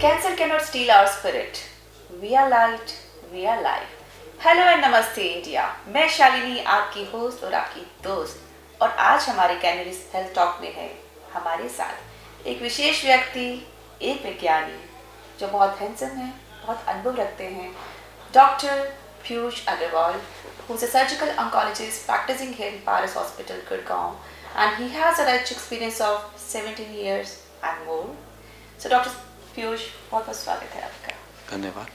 Cancer cannot steal our spirit. We are light, we are life. Hello and नमस्ते India. मैं शालिनी आपकी host और आपकी दोस्त, और आज हमारे कैनरिस हेल्थ टॉक में है हमारे साथ एक विशेष व्यक्ति, एक वैज्ञानिक जो बहुत हैंडसम है, बहुत अनुभव रखते हैं, doctor Piyush Agarwal, who is a surgical oncologist practicing here in Paris Hospital, Gurgaon, and he has a rich experience of 17 years and more. So doctor Piyush, बहुत बहुत स्वागत है आपका। धन्यवाद।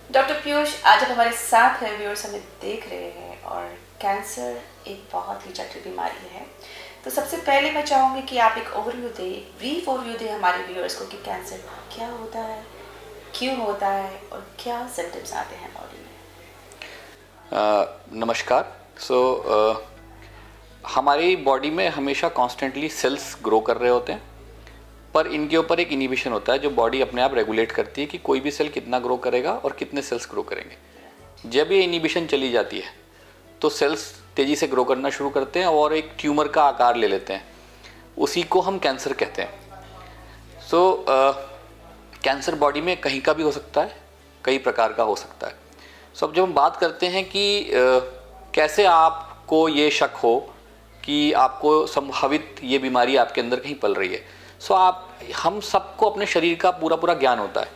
डॉक्टर पीयूष आज आप हमारे साथ है, व्यूअर्स हमें देख रहे हैं, और कैंसर एक बहुत ही जटिल बीमारी है। तो सबसे पहले मैं चाहूँगी कि आप एक ओवरव्यू दें, एक ब्रीफ ओवरव्यू दें हमारे व्यूअर्स को कि कैंसर क्या होता है, क्यों होता है, और क्या सिम्टम्स आते हैं बॉडी में। नमस्कार। हमारी बॉडी में हमेशा कॉन्स्टेंटली सेल्स ग्रो कर रहे होते हैं, पर इनके ऊपर एक इनिबिशन होता है जो बॉडी अपने आप रेगुलेट करती है कि कोई भी सेल कितना ग्रो करेगा और कितने सेल्स ग्रो करेंगे। जब ये इनिबिशन चली जाती है तो सेल्स तेज़ी से ग्रो करना शुरू करते हैं और एक ट्यूमर का आकार ले लेते हैं, उसी को हम कैंसर कहते हैं। कैंसर बॉडी में कहीं का भी हो सकता है, कई प्रकार का हो सकता है। अब जब हम बात करते हैं कि कैसे आपको ये शक हो कि आपको संभावित ये बीमारी आपके अंदर कहीं पल रही है, हम सबको अपने शरीर का पूरा ज्ञान होता है।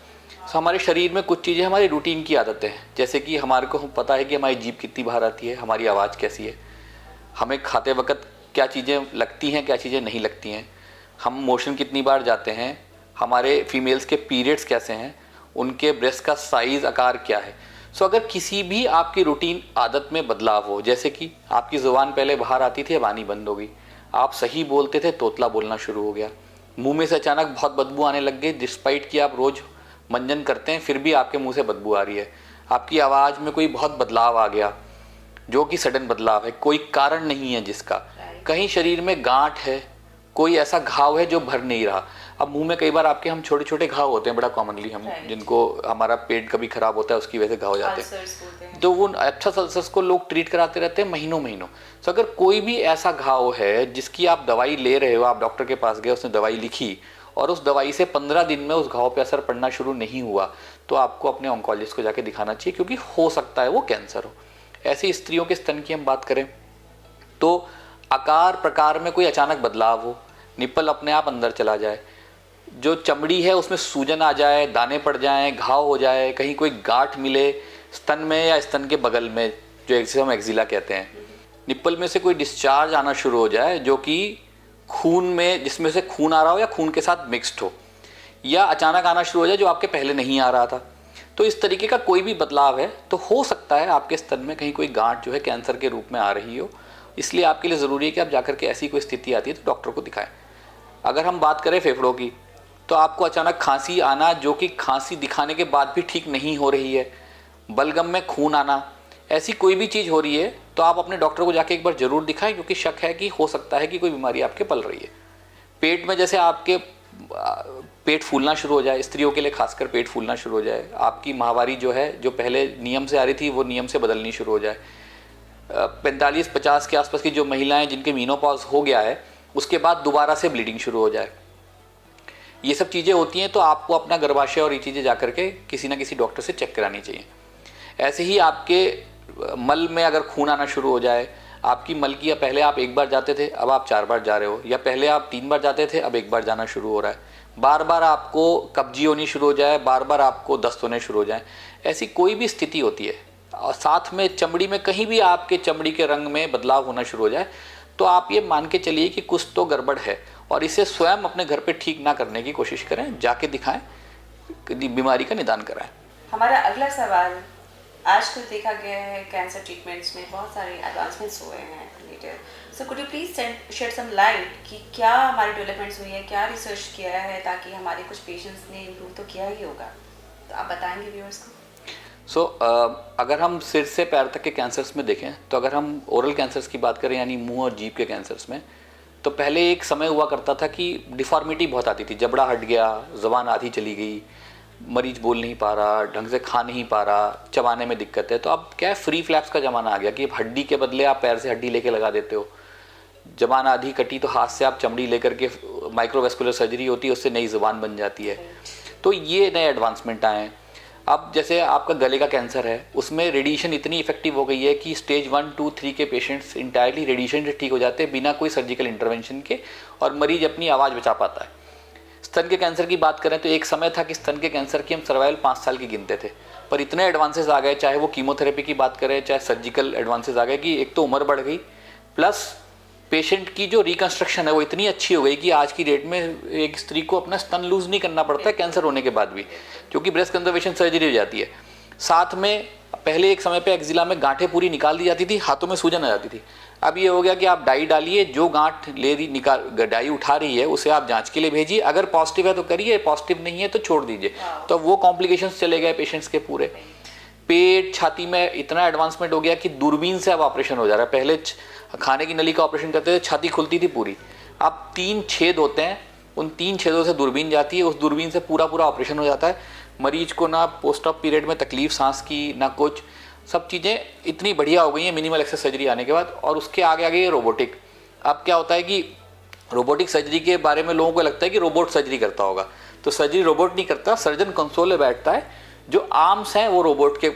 हमारे शरीर में कुछ चीज़ें हमारी रूटीन की आदतें हैं, जैसे कि हमारे को पता है कि हमारी जीभ कितनी बाहर आती है, हमारी आवाज़ कैसी है, हमें खाते वक्त क्या चीज़ें लगती हैं, क्या चीज़ें नहीं लगती हैं, हम मोशन कितनी बार जाते हैं, हमारे फीमेल्स के पीरियड्स कैसे हैं, उनके ब्रेस्ट का साइज़ आकार क्या है। अगर किसी भी आपकी रूटीन आदत में बदलाव हो, जैसे कि आपकी ज़ुबान पहले बाहर आती थी, अब आनी बंद हो गई, आप सही बोलते थे, तोतला बोलना शुरू हो गया, मुंह में से अचानक बहुत बदबू आने लग गई, डिस्पाइट कि आप रोज़ मंजन करते हैं फिर भी आपके मुंह से बदबू आ रही है, आपकी आवाज़ में कोई बहुत बदलाव आ गया जो कि सडन बदलाव है, कोई कारण नहीं है जिसका, कहीं शरीर में गांठ है, कोई ऐसा घाव है जो भर नहीं रहा। अब मुंह में कई बार आपके हम छोटे छोटे घाव होते हैं, बड़ा कॉमनली हम जिनको हमारा पेट कभी खराब होता है उसकी वजह से घाव हो जाते हैं, तो वो अच्छा अल्सर्स को लोग ट्रीट कराते रहते हैं महीनों। अगर कोई भी ऐसा घाव है जिसकी आप दवाई ले रहे हो, आप डॉक्टर के पास गए, उसने दवाई लिखी और उस दवाई से 15 दिन में उस घाव पे असर पड़ना शुरू नहीं हुआ, तो आपको अपने ऑन्कोलॉजिस्ट को जाके दिखाना चाहिए, क्योंकि हो सकता है वो कैंसर हो। ऐसी स्त्रियों के स्तन की हम बात करें तो आकार प्रकार में कोई अचानक बदलाव हो, निप्पल अपने आप अंदर चला जाए, जो चमड़ी है उसमें सूजन आ जाए, दाने पड़ जाएं, घाव हो जाए, कहीं कोई गांठ मिले स्तन में या स्तन के बगल में, जो हम एक्जिला कहते हैं, निप्पल में से कोई डिस्चार्ज आना शुरू हो जाए जो कि खून में, जिसमें से खून आ रहा हो या खून के साथ मिक्स्ड हो, या अचानक आना शुरू हो जाए जो आपके पहले नहीं आ रहा था, तो इस तरीके का कोई भी बदलाव है तो हो सकता है आपके स्तन में कहीं कोई गांठ जो है कैंसर के रूप में आ रही हो। इसलिए आपके लिए ज़रूरी है कि आप जाकर के ऐसी कोई स्थिति आती है तो डॉक्टर को दिखाएं। अगर हम बात करें फेफड़ों की, तो आपको अचानक खांसी आना जो कि खांसी दिखाने के बाद भी ठीक नहीं हो रही है, बलगम में खून आना, ऐसी कोई भी चीज़ हो रही है तो आप अपने डॉक्टर को जाके एक बार ज़रूर दिखाएं, क्योंकि शक है कि हो सकता है कि कोई बीमारी आपके पल रही है। पेट में जैसे आपके पेट फूलना शुरू हो जाए, स्त्रियों के लिए खासकर पेट फूलना शुरू हो जाए, आपकी माहवारी जो है जो पहले नियम से आ रही थी वो नियम से बदलनी शुरू हो जाए, 45-50 के आसपास की जो महिलाएं जिनके मीनोपॉज हो गया है उसके बाद दोबारा से ब्लीडिंग शुरू हो जाए, ये सब चीज़ें होती हैं तो आपको अपना गर्भाशय और ये चीज़ें जाकर के किसी ना किसी डॉक्टर से चेक करानी चाहिए। ऐसे ही आपके मल में अगर खून आना शुरू हो जाए, आपकी मल की पहले आप 1 बार जाते थे अब आप 4 बार जा रहे हो, या पहले आप 3 बार जाते थे अब 1 बार जाना शुरू हो रहा है, बार बार आपको कब्जी होनी शुरू हो जाए, बार बार आपको दस्त होने शुरू हो जाए, ऐसी कोई भी स्थिति होती है, और साथ में चमड़ी में कहीं भी आपके चमड़ी के रंग में बदलाव होना शुरू हो जाए, तो आप ये मान के चलिए कि कुछ तो गड़बड़ है, और इसे स्वयं अपने घर पे ठीक ना करने की कोशिश करें, जाके दिखाएं, बीमारी का निदान कराएं। हमारा अगला सवाल, आजकल देखा गया है कैंसर ट्रीटमेंट्स में बहुत सारे एडवांसमेंट्स हुए हैं later, so could you please shed some light कि क्या हमारी डेवलपमेंट्स हुई है, क्या रिसर्च किया है, ताकि हमारे कुछ पेशेंट्स ने इम्प्रूव तो किया ही होगा, तो आप बताएंगे व्यूअर्स को। अगर हम सिर से पैर तक के कैंसर्स में देखें, तो अगर हम ओरल कैंसर्स की बात करें यानी मुंह और जीभ के कैंसर्स में, तो पहले एक समय हुआ करता था कि डिफॉर्मिटी बहुत आती थी, जबड़ा हट गया, ज़बान आधी चली गई, मरीज बोल नहीं पा रहा, ढंग से खा नहीं पा रहा, चबाने में दिक्कत है। तो अब क्या है, फ्री फ्लैप्स का ज़माना आ गया कि हड्डी के बदले आप पैर से हड्डी लेके लगा देते हो, जबान आधी कटी तो हाथ से आप चमड़ी लेकर के माइक्रोवेस्कुलर सर्जरी होती है, उससे नई ज़बान बन जाती है। तो ये नए एडवांसमेंट आए हैं। अब जैसे आपका गले का कैंसर है, उसमें रेडिएशन इतनी इफेक्टिव हो गई है कि स्टेज 1, 2, 3 के पेशेंट्स इंटायरली रेडिएशन से ठीक हो जाते हैं बिना कोई सर्जिकल इंटरवेंशन के, और मरीज अपनी आवाज़ बचा पाता है। स्तन के कैंसर की बात करें तो एक समय था कि स्तन के कैंसर की हम सर्वाइवल 5 साल की गिनते थे, पर इतने एडवांसेस आ गए, चाहे वो कीमोथेरेपी की बात करें चाहे सर्जिकल एडवांसेस आ गए, कि एक तो उम्र बढ़ गई, प्लस पेशेंट की जो रिकंस्ट्रक्शन है वो इतनी अच्छी हो गई कि आज की डेट में एक स्त्री को अपना स्तन लूज नहीं करना पड़ता है कैंसर होने के बाद भी, क्योंकि ब्रेस्ट कंजर्वेशन सर्जरी हो जाती है। साथ में पहले एक समय पे एक्जिला में गांठें पूरी निकाल दी जाती थी, हाथों में सूजन आ जाती थी। अब ये हो गया कि आप डाई डालिए, जो गांठ ले रही निकाल डाई उठा रही है उसे आप जांच के लिए भेजिए, अगर पॉजिटिव है तो करिए, पॉजिटिव नहीं है तो छोड़ दीजिए। तो वो कॉम्प्लिकेशंस चले गए पेशेंट्स के पूरे। पेट छाती में इतना एडवांसमेंट हो गया कि दूरबीन से अब ऑपरेशन हो जा रहा है। पहले खाने की नली का ऑपरेशन करते थे, छाती खुलती थी पूरी, अब 3 छेद होते हैं, उन 3 छेदों से दूरबीन जाती है, उस दूरबीन से पूरा ऑपरेशन हो जाता है। मरीज को ना पोस्ट ऑप पीरियड में तकलीफ सांस की ना कुछ, सब चीज़ें इतनी बढ़िया हो गई हैं मिनिमल एक्सेस सर्जरी आने के बाद। और उसके आगे आगे ये रोबोटिक। अब क्या होता है कि रोबोटिक सर्जरी के बारे में लोगों को लगता है कि रोबोट सर्जरी करता होगा, तो सर्जरी रोबोट नहीं करता, सर्जन कंसोल में बैठता है, जो आर्म्स हैं वो रोबोट के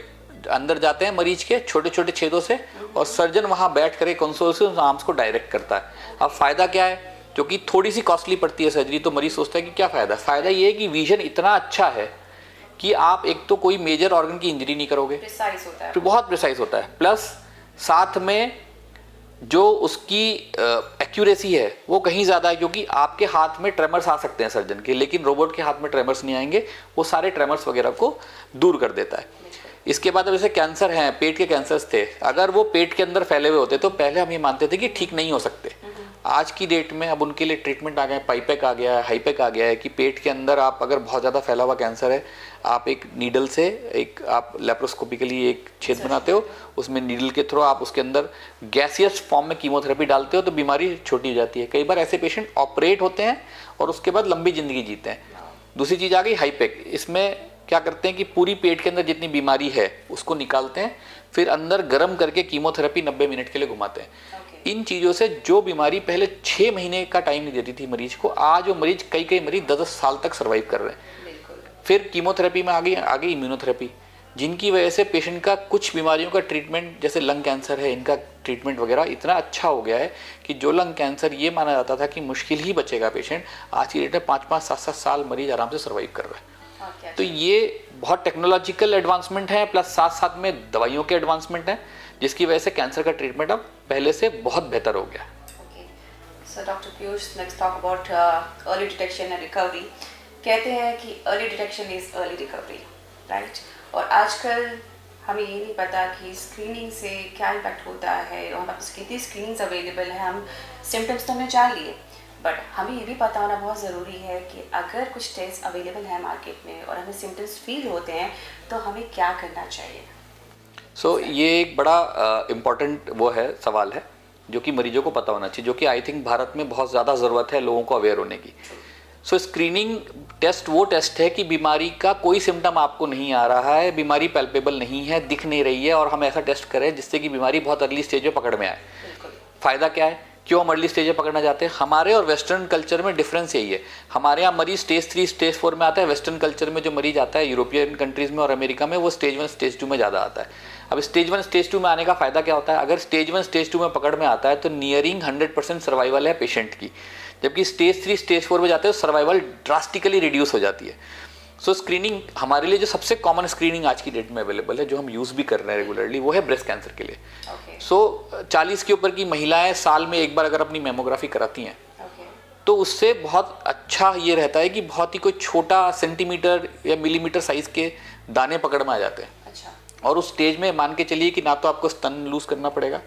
अंदर जाते हैं मरीज के छोटे छोटे छेदों से, और सर्जन वहाँ बैठ कर कंसोल से उस आर्म्स को डायरेक्ट करता है। अब फ़ायदा क्या है, क्योंकि थोड़ी सी कॉस्टली पड़ती है सर्जरी, तो मरीज सोचता है कि क्या फ़ायदा। फ़ायदा ये है कि विजन इतना अच्छा है कि आप एक तो कोई मेजर ऑर्गन की इंजरी नहीं करोगे, प्रिसाइज होता है, तो बहुत प्रिसाइज होता है, प्लस साथ में जो उसकी एक्यूरेसी है वो कहीं ज़्यादा है, क्योंकि आपके हाथ में ट्रेमर्स आ सकते हैं सर्जन के, लेकिन रोबोट के हाथ में ट्रेमर्स नहीं आएंगे, वो सारे ट्रेमर्स वगैरह को दूर कर देता है। इसके बाद अब जैसे कैंसर हैं, पेट के कैंसर्स थे, अगर वो पेट के अंदर फैले हुए होते तो पहले हम ये मानते थे कि ठीक नहीं हो सकते। आज की डेट में अब उनके लिए ट्रीटमेंट आ गया है, पाइपेक आ गया है, हाईपेक आ गया है, कि पेट के अंदर आप अगर बहुत ज़्यादा फैला हुआ कैंसर है, आप एक नीडल से एक आप लेप्रोस्कोपिकली एक छेद बनाते हो, उसमें नीडल के थ्रू आप उसके अंदर गैसियस फॉर्म में कीमोथेरेपी डालते हो, तो बीमारी छोटी हो जाती है। कई बार ऐसे पेशेंट ऑपरेट होते हैं और उसके बाद लंबी ज़िंदगी जीते हैं। दूसरी चीज़ आ गई हाईपेक। इसमें क्या करते हैं कि पूरी पेट के अंदर जितनी बीमारी है उसको निकालते हैं, फिर अंदर गर्म करके कीमोथेरेपी 90 मिनट के लिए घुमाते हैं। इन चीज़ों से जो बीमारी पहले 6 महीने का टाइम नहीं देती थी मरीज को, आज वो मरीज कई मरीज 10 साल तक सर्वाइव कर रहे हैं। फिर कीमोथेरेपी में आगे इम्यूनोथेरेपी, जिनकी वजह से पेशेंट का कुछ बीमारियों का ट्रीटमेंट, जैसे लंग कैंसर है, इनका ट्रीटमेंट वगैरह इतना अच्छा हो गया है कि जो लंग कैंसर ये माना जाता था कि मुश्किल ही बचेगा पेशेंट, आज की डेट में 5-5, 7-7 साल मरीज आराम से सर्वाइव कर रहा है। तो ये बहुत टेक्नोलॉजिकल एडवांसमेंट है, प्लस साथ साथ में दवाइयों के एडवांसमेंट है, जिसकी वजह से कैंसर का ट्रीटमेंट अब पहले से बहुत बेहतर हो गया। So Dr. Piyush, let's talk about early detection and recovery. कहते हैं कि early detection is early recovery, right? और आजकल हमें ये नहीं पता कि स्क्रीनिंग से क्या इम्पैक्ट होता है, और हमारे पास कितनी स्क्रीनिंग्स अवेलेबल है। हम सिम्टम्स तो हमने जान लिए, बट हमें ये भी पता होना बहुत ज़रूरी है कि अगर कुछ टेस्ट अवेलेबल है मार्केट में और हमें सिम्टम्स फील होते हैं तो हमें क्या करना चाहिए। ये एक बड़ा इम्पॉर्टेंट वो है सवाल है जो कि मरीजों को पता होना चाहिए, जो कि आई थिंक भारत में बहुत ज़्यादा ज़रूरत है लोगों को अवेयर होने की। स्क्रीनिंग टेस्ट वो टेस्ट है कि बीमारी का कोई सिम्टम आपको नहीं आ रहा है, बीमारी पैल्पेबल नहीं है, दिख नहीं रही है, और हम ऐसा टेस्ट करें जिससे कि बीमारी बहुत अर्ली स्टेज में पकड़ में आए। फ़ायदा क्या है, क्यों हम अर्ली स्टेज में पकड़ना चाहते हैं? हमारे और वेस्टर्न कल्चर में डिफरेंस यही है। हमारे यहाँ मरीज स्टेज 3 स्टेज 4 में आता है, वेस्टर्न कल्चर में जो मरीज आता है यूरोपियन कंट्रीज़ में और अमेरिका में, वो स्टेज 1 स्टेज 2 में ज़्यादा आता है। अब स्टेज 1 स्टेज 2 में आने का फ़ायदा क्या होता है? अगर स्टेज 1 स्टेज 2 में पकड़ में आता है तो नियरिंग 100% सर्वाइवल है पेशेंट की, जबकि स्टेज 3 स्टेज 4 में जाते हैं तो सर्वाइवल ड्रास्टिकली रिड्यूस हो जाती है। स्क्रीनिंग हमारे लिए जो सबसे कॉमन स्क्रीनिंग आज की डेट में अवेलेबल है, जो हम यूज़ भी कर रहे हैं रेगुलरली, वो है ब्रेस्ट कैंसर के लिए। 40 के ऊपर की महिलाएं साल में एक बार अगर अपनी मेमोग्राफी कराती हैं तो उससे बहुत अच्छा ये रहता है कि बहुत ही कोई छोटा सेंटीमीटर या मिलीमीटर साइज के दाने पकड़ में आ जाते हैं। और उस स्टेज में मान के चलिए कि ना तो आपको स्तन लूज करना पड़ेगा,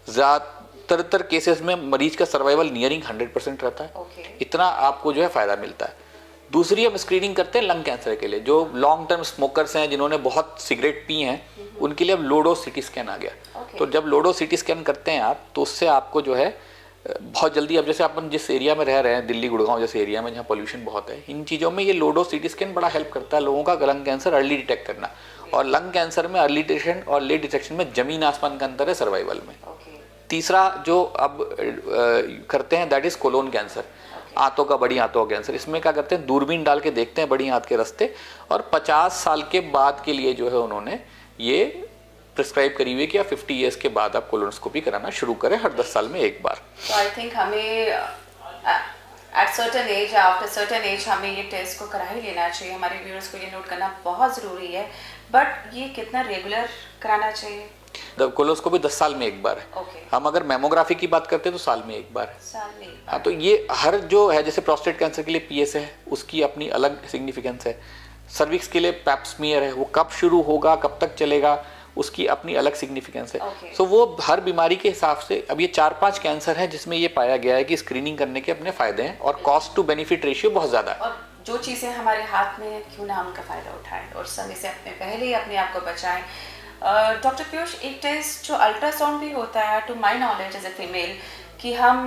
ज़्यादातर केसेस में मरीज का सर्वाइवल नियरिंग 100% रहता है। इतना आपको जो है फ़ायदा मिलता है। दूसरी हम स्क्रीनिंग करते हैं लंग कैंसर के लिए। जो लॉन्ग टर्म स्मोकर्स हैं, जिन्होंने बहुत सिगरेट पी हैं, उनके लिए अब लोडो सिटी स्कैन आ गया। तो जब लोडो सिटी स्कैन करते हैं आप, तो उससे आपको जो है बहुत जल्दी, अब जैसे अपन जिस एरिया में रह रहे हैं, दिल्ली गुड़गांव जैसे एरिया में जहाँ पोल्यूशन बहुत है, इन चीज़ों में ये लोडो सिटी स्कैन बड़ा हेल्प करता है लोगों का लंग कैंसर अर्ली डिटेक्ट करना। और लंग कैंसर में अर्ली डिटेक्शन और लेट डिटेक्शन में ज़मीन आसमान का अंतर है सर्वाइवल में। तीसरा जो अब करते हैं दैट इज़ कोलोन कैंसर। आंतों का, बड़ी आंतों का कैंसर, इसमें क्या करते हैं, दूरबीन डाल के देखते हैं बड़ी आंत के रास्ते, और 50 साल के बाद के लिए जो है उन्होंने ये प्रिस्क्राइब करी हुई है कि आप 50 ईयर्स के बाद आप कोलोनोस्कोपी कराना शुरू करें, हर 10 साल में एक बार। तो आई थिंक हमें at certain age, after certain age हमें ये टेस्ट को करा ही लेना चाहिए। हमारे व्यूअर्स को ये नोट करना बहुत ज़रूरी है। बट ये कितना रेगुलर कराना चाहिए? कोलोनोस्कोपी 10 साल में एक बार है। Okay. हम अगर मेमोग्राफी की बात करते हैं तो साल में एक बार है। साल में एक बार। हाँ, तो ये हर जो है, जैसे प्रोस्टेट कैंसर के लिए पीएसए है, उसकी अपनी अलग सिग्निफिकेंस है। सर्विक्स के लिए पैप्समियर है, वो कब शुरू होगा, कब तक चलेगा, उसकी अपनी अलग सिग्निफिकेंस है। Okay. सो वो हर बीमारी के हिसाब से, अब ये 4-5 कैंसर है जिसमें ये पाया गया है कि स्क्रीनिंग करने के अपने फायदे हैं और कॉस्ट टू बेनिफिट रेशियो बहुत ज़्यादा है। और जो चीज़ें हमारे हाथ में है, क्यों ना हम उनका फ़ायदा उठाएं और समय से पहले ही अपने आप को बचाएं। डॉक्टर पीयूष, एक टेस्ट जो अल्ट्रासाउंड भी होता है, to my knowledge as a female, कि हम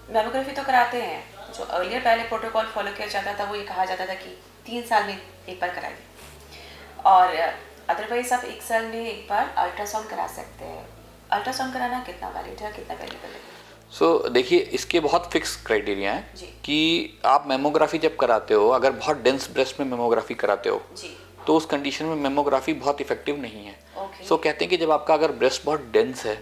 मेमोग्राफी तो कराते हैं, जो अर्लियर पहले प्रोटोकॉल फॉलो किया जाता था वो ये कहा जाता था कि 3 साल में एक बार कराइए, और अदरवाइज आप 1 साल में एक बार अल्ट्रासाउंड करा सकते हैं। अल्ट्रासाउंड कराना कितना वैलिड है, कितना वैल्यूबल है? सो देखिए, इसके बहुत फिक्स क्राइटेरिया हैं जी। कि आप मेमोग्राफी जब कराते हो, अगर बहुत डेंस ब्रेस्ट में मेमोग्राफी कराते हो जी। तो उस कंडीशन में मेमोग्राफी बहुत इफेक्टिव नहीं है। Okay. सो कहते हैं कि जब आपका अगर ब्रेस्ट बहुत डेंस है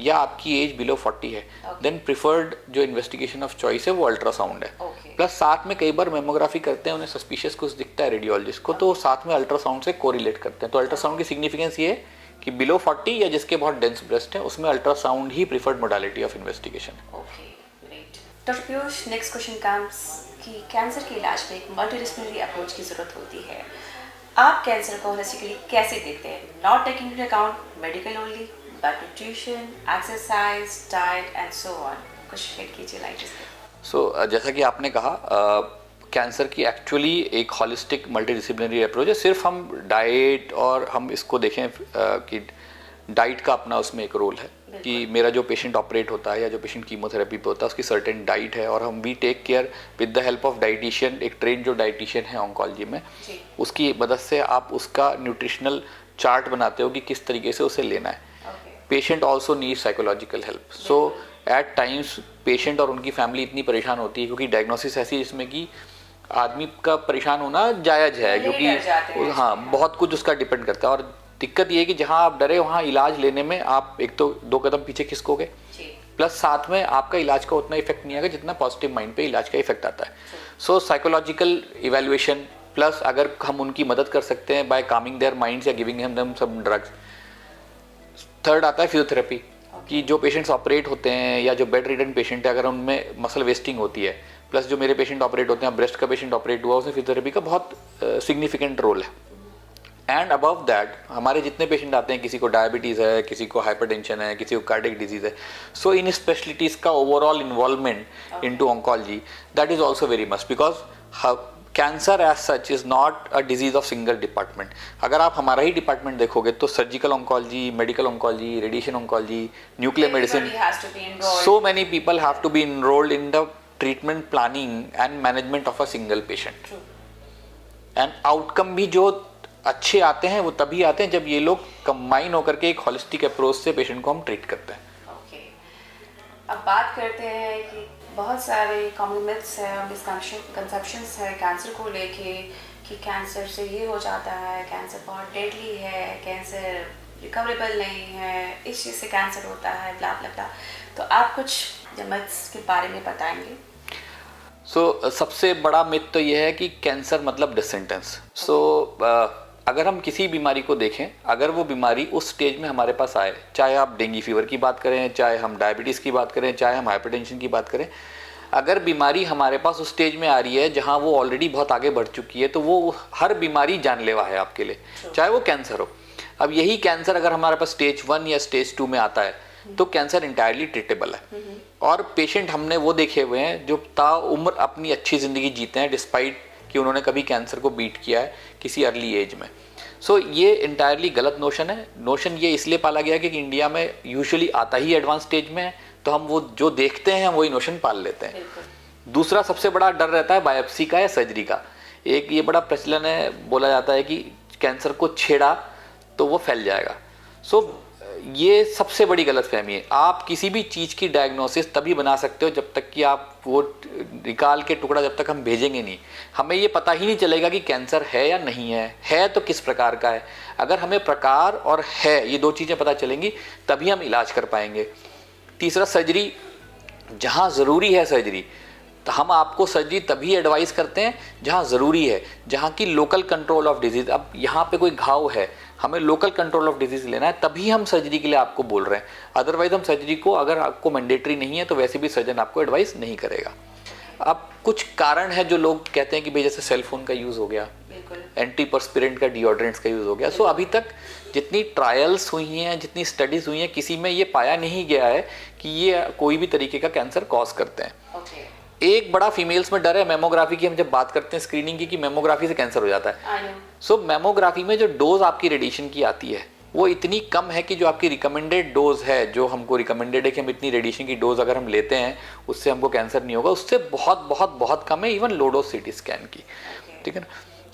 या आपकी एज बिलो 40 है, देन प्रिफर्ड जो इन्वेस्टिगेशन ऑफ चॉइस है वो अल्ट्रासाउंड है। Okay. प्लस साथ में कई बार मेमोग्राफी करते हैं, उन्हें सस्पिशियस कुछ दिखता है रेडियोलॉजिस्ट को, तो साथ में अल्ट्रासाउंड से कोरिलेट करते हैं। तो अल्ट्रासाउंड की सिग्निफिकेंस ये है कि बिलो 40 या जिसके बहुत डेंस ब्रेस्ट है उसमें अल्ट्रासाउंड ही प्रिफर्ड मोडालिटी ऑफ इन्वेस्टिगेशन है। Okay, great. Doctor Piyush, next question comes कि कैंसर के इलाज में एक मल्टीडिसिप्लिनरी अप्रोच की जरूरत होती है। आप कैंसर को होलिस्टिकली कैसे देखते हैं? Not taking into account medical only, but nutrition, exercise, diet and so on. कुछ शेड कीजिए लाइट इस पे। सो जैसा कि आपने कहा, कैंसर की एक्चुअली एक हॉलिस्टिक मल्टीडिसिप्लिनरी अप्रोच है। सिर्फ हम डाइट और हम इसको देखें कि डाइट का अपना उसमें एक रोल है कि मेरा जो पेशेंट ऑपरेट होता है या जो पेशेंट कीमोथेरेपी पे होता है उसकी सर्टेन डाइट है, और हम we take care with the help of dietitian. एक ट्रेन जो डाइटिशियन है ऑन्कोलॉजी में, उसकी मदद से आप उसका न्यूट्रिशनल चार्ट बनाते हो कि किस तरीके से उसे लेना है। Patient also need psychological help. So at times patient और उनकी फैमिली इतनी परेशान होती है क्योंकि डायग्नोसिस ऐसी है जिसमें कि आदमी का परेशान होना जायज़ है, क्योंकि हाँ बहुत कुछ उसका डिपेंड करता है। और दिक्कत ये है कि जहाँ आप डरे वहाँ इलाज लेने में आप एक तो 2 कदम पीछे खिसकोगे, प्लस साथ में आपका इलाज का उतना इफेक्ट नहीं आएगा जितना पॉजिटिव माइंड पे इलाज का इफेक्ट आता है। सो साइकोलॉजिकल इवैल्यूएशन, प्लस अगर हम उनकी मदद कर सकते हैं बाय कामिंग देयर माइंड्स या giving them some drugs. Third आता है फिजियोथेरेपी, कि जो पेशेंट्स ऑपरेट होते हैं या जो बेड रिडन पेशेंट है, अगर उनमें मसल वेस्टिंग होती है, प्लस जो मेरे पेशेंट ऑपरेट होते हैं, ब्रेस्ट का पेशेंट ऑपरेट हुआ, उसमें फिजियोथेरेपी का बहुत सिग्निफिकेंट रोल है। एंड अबव दैट हमारे जितने पेशेंट आते हैं, किसी को डायबिटीज़ है, किसी को हाइपरटेंशन है, किसी को कार्डियक डिजीज़ है, सो इन स्पेशलिटीज़ का overall involvement into oncology that is also very must, because cancer as such is not a disease of single department. अगर आप हमारा ही डिपार्टमेंट देखोगे तो surgical oncology, medical oncology, radiation oncology, nuclear medicine, so many people have to be enrolled in the treatment planning and management of a single patient. And outcome भी जो अच्छे आते हैं वो तभी आते हैं जब ये लोग कंबाइन होकर के एक होलिस्टिक अप्रोच से पेशेंट को हम ट्रीट करते हैं। ओके, अब बात करते हैं कि बहुत सारे कॉमन मिथ्स है, मिसकंसेप्शंस है कैंसर को लेके, कि कैंसर से ये हो जाता है, कैंसर बहुत डेडली है, कैंसर रिकवरेबल नहीं है, इस चीज़ से कैंसर होता है, ब्ला ब्ला ब्ला। तो आप कुछ मिथ्स के बारे में बताएंगे? सबसे बड़ा मिथ तो ये है कि कैंसर मतलब डेथ सेंटेंस। अगर हम किसी बीमारी को देखें, अगर वो बीमारी उस स्टेज में हमारे पास आए, चाहे आप डेंगू फीवर की बात करें, चाहे हम डायबिटीज़ की बात करें, चाहे हम हाइपरटेंशन की बात करें, अगर बीमारी हमारे पास उस स्टेज में आ रही है जहाँ वो ऑलरेडी बहुत आगे बढ़ चुकी है, तो वो हर बीमारी जानलेवा है आपके लिए, चाहे वो कैंसर हो। अब यही कैंसर अगर हमारे पास स्टेज 1 या स्टेज 2 में आता है तो कैंसर इंटायरली ट्रीटेबल है। और पेशेंट हमने वो देखे हुए हैं जो ताउम्र अपनी अच्छी ज़िंदगी जीते हैं डिस्पाइट कि उन्होंने कभी कैंसर को बीट किया है किसी अर्ली एज में। ये इंटायरली गलत नोशन है। नोशन ये इसलिए पाला गया कि इंडिया में यूजुअली आता ही एडवांस स्टेज में है, तो हम वो जो देखते हैं वही नोशन पाल लेते हैं। दूसरा सबसे बड़ा डर रहता है बायोप्सी का या सर्जरी का। एक ये बड़ा प्रचलन है, बोला जाता है कि कैंसर को छेड़ा तो वो फैल जाएगा। ये सबसे बड़ी गलतफहमी है। आप किसी भी चीज़ की डायग्नोसिस तभी बना सकते हो जब तक कि आप वो निकाल के टुकड़ा जब तक हम भेजेंगे नहीं, हमें ये पता ही नहीं चलेगा कि कैंसर है या नहीं है तो किस प्रकार का है। अगर हमें प्रकार और है ये दो चीज़ें पता चलेंगी तभी हम इलाज कर पाएंगे। तीसरा, सर्जरी, जहाँ ज़रूरी है सर्जरी, तो हम आपको सर्जरी तभी एडवाइस करते हैं जहाँ ज़रूरी है, जहाँ की लोकल कंट्रोल ऑफ डिजीज़। अब यहाँ पे कोई घाव है, हमें लोकल कंट्रोल ऑफ डिजीज़ लेना है, तभी हम सर्जरी के लिए आपको बोल रहे हैं। अदरवाइज हम सर्जरी को, अगर आपको मैंडेटरी नहीं है तो वैसे भी सर्जन आपको एडवाइस नहीं करेगा। अब कुछ कारण है जो लोग कहते हैं कि भाई जैसे सेलफोन का यूज़ हो गया, एंटी परस्पिरेंट का, डिओड्रेंट्स का यूज़ हो गया। सो अभी तक जितनी ट्रायल्स हुई हैं, जितनी स्टडीज़ हुई हैं, किसी में ये पाया नहीं गया है कि ये कोई भी तरीके का कैंसर कॉज करते हैं। एक बड़ा फीमेल्स में डर है मेमोग्राफी की। हम जब बात करते हैं स्क्रीनिंग की कि मेमोग्राफी से कैंसर हो जाता है, सो मेमोग्राफी में जो डोज आपकी रेडिएशन की आती है वो इतनी कम है कि जो आपकी रिकमेंडेड डोज है, जो हमको रिकमेंडेड है कि हम इतनी रेडिएशन की डोज अगर हम लेते हैं उससे हमको कैंसर नहीं होगा, उससे बहुत बहुत बहुत कम है, even low dose CT scan की। ठीक है ना।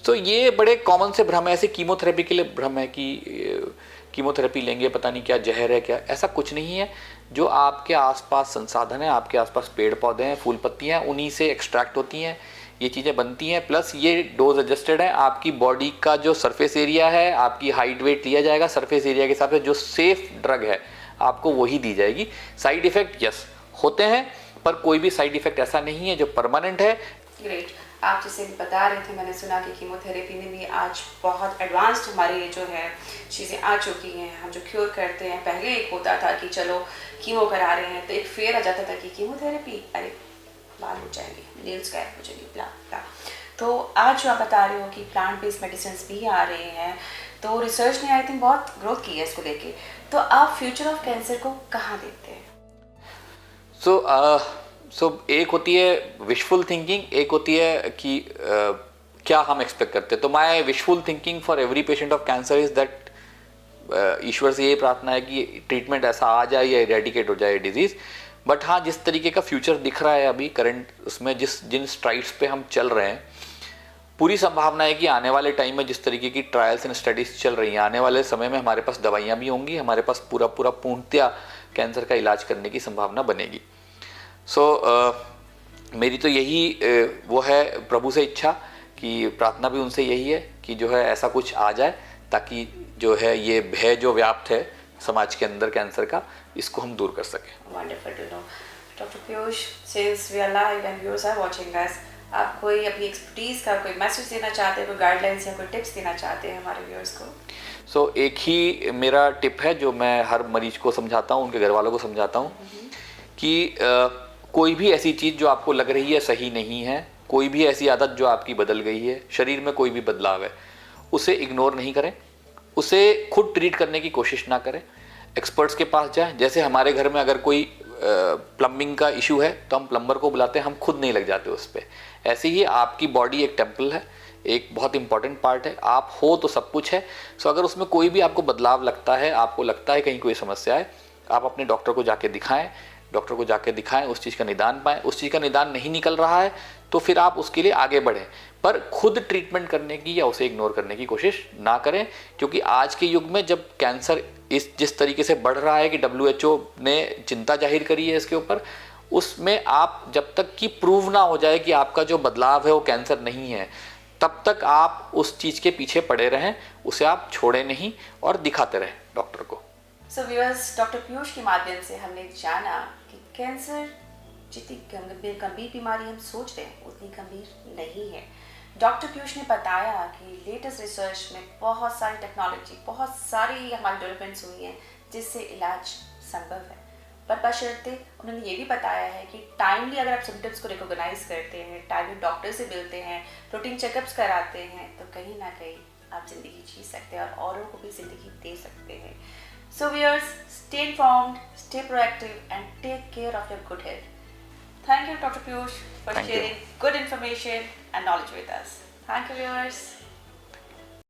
तो ये बड़े कॉमन से भ्रम है। ऐसे कीमोथेरेपी के लिए भ्रम है कि कीमोथेरेपी लेंगे पता नहीं क्या जहर है क्या, ऐसा कुछ नहीं है। जो आपके आसपास संसाधन है, आपके आसपास पेड़ पौधे हैं, फूल पत्तियाँ, उन्हीं से एक्सट्रैक्ट होती हैं, ये चीज़ें बनती हैं। प्लस ये डोज एडजस्टेड है, आपकी बॉडी का जो सरफेस एरिया है, आपकी हाइट वेट लिया जाएगा, सरफेस एरिया के हिसाब से जो सेफ ड्रग है आपको वही दी जाएगी। साइड इफ़ेक्ट यस होते हैं, पर कोई भी साइड इफ़ेक्ट ऐसा नहीं है जो परमानेंट है। ग्रेट। आप जैसे बता रहे थे, मैंने सुना कि कीमोथेरेपी में भी आज बहुत एडवांस्ड हमारी जो है चीज़ें आ चुकी हैं। हम जो क्योर करते हैं, पहले एक होता था कि चलो कीमो करा रहे हैं तो एक फेयर आ जाता था कि कीमोथेरेपी, अरे बाल हो जाएंगे, नेल्स गायब हो जाएंगे, ब्ला ब्ला। तो आज जो आप बता रहे हो कि प्लांट बेस्ड मेडिसिन भी आ रहे हैं, तो रिसर्च ने आई थिंक बहुत ग्रोथ की है इसको लेके। तो आप फ्यूचर ऑफ कैंसर को कहाँ देखते हैं? सो एक होती है विशफुल थिंकिंग, एक होती है कि क्या हम एक्सपेक्ट करते हैं। तो my wishful thinking for every patient of cancer is that ईश्वर से यही प्रार्थना है कि ट्रीटमेंट ऐसा आ जाए या इरेडिकेट हो जाए डिजीज़। बट हाँ, जिस तरीके का फ्यूचर दिख रहा है अभी करंट, उसमें जिन स्ट्राइड्स पे हम चल रहे हैं, पूरी संभावना है कि आने वाले टाइम में जिस तरीके की ट्रायल्स एंड स्टडीज़ चल रही हैं, आने वाले समय में हमारे पास दवाइयाँ भी होंगी, हमारे पास पूरा पूर्णतया कैंसर का इलाज करने की संभावना बनेगी। मेरी तो यही वो है प्रभु से इच्छा, कि प्रार्थना भी उनसे यही है कि जो है ऐसा कुछ आ जाए ताकि जो है ये भय जो व्याप्त है समाज के अंदर कैंसर का, इसको हम दूर कर सकें। Wonderful to know. Doctor Piyush, since we are live and viewers are watching us, आप कोई अपनी एक्सपर्टीज का कोई मैसेज देना चाहते हैं, कोई गाइडलाइंस या कोई टिप्स देना चाहते हैं हमारे व्यूअर्स को? एक ही मेरा टिप है जो मैं हर मरीज को समझाता हूँ, उनके घर वालों को समझाता हूँ कि कोई भी ऐसी चीज़ जो आपको लग रही है सही नहीं है, कोई भी ऐसी आदत जो आपकी बदल गई है, शरीर में कोई भी बदलाव है, उसे इग्नोर नहीं करें, उसे खुद ट्रीट करने की कोशिश ना करें, एक्सपर्ट्स के पास जाएं। जैसे हमारे घर में अगर कोई प्लम्बिंग का इशू है तो हम प्लम्बर को बुलाते हैं, हम खुद नहीं लग जाते उस पर। ऐसे ही आपकी बॉडी एक टेम्पल है, एक बहुत इंपॉर्टेंट पार्ट है, आप हो तो सब कुछ है। सो अगर उसमें कोई भी आपको बदलाव लगता है, आपको लगता है कहीं कोई समस्या है, आप अपने डॉक्टर को जाके दिखाएं, उस चीज़ का निदान पाएं। उस चीज़ का निदान नहीं निकल रहा है तो फिर आप उसके लिए आगे बढ़ें, पर खुद ट्रीटमेंट करने की या उसे इग्नोर करने की कोशिश ना करें। क्योंकि आज के युग में जब कैंसर जिस तरीके से बढ़ रहा है कि WHO ने चिंता जाहिर करी है इसके ऊपर, उसमें आप जब तक कि प्रूव ना हो जाए कि आपका जो बदलाव है वो कैंसर नहीं है, तब तक आप उस चीज़ के पीछे पड़े रहें, उसे आप छोड़ें नहीं और दिखाते रहें डॉक्टर को। सो व्यूअर्स, डॉक्टर पीयूष के माध्यम से हमने जाना कि कैंसर जितनी गंभीर बीमारी हम सोच रहे हैं उतनी गंभीर नहीं है। डॉक्टर पीयूष ने बताया कि लेटेस्ट रिसर्च में बहुत सारी टेक्नोलॉजी, बहुत सारी हमारी डेवलपमेंट्स हुई हैं जिससे इलाज संभव है। पर बशर्ते उन्होंने ये भी बताया है कि टाइमली अगर आप सिम्टम्स को रिकॉग्नाइज करते हैं, टाइमली डॉक्टर से मिलते हैं, रूटीन चेकअप्स कराते हैं, तो कहीं ना कहीं आप ज़िंदगी जी सकते हैं और औरों को भी ज़िंदगी दे सकते हैं। So viewers, stay informed, stay proactive and take care of your good health. Thank you Dr. Piyush for sharing good information and knowledge with us. Thank you viewers.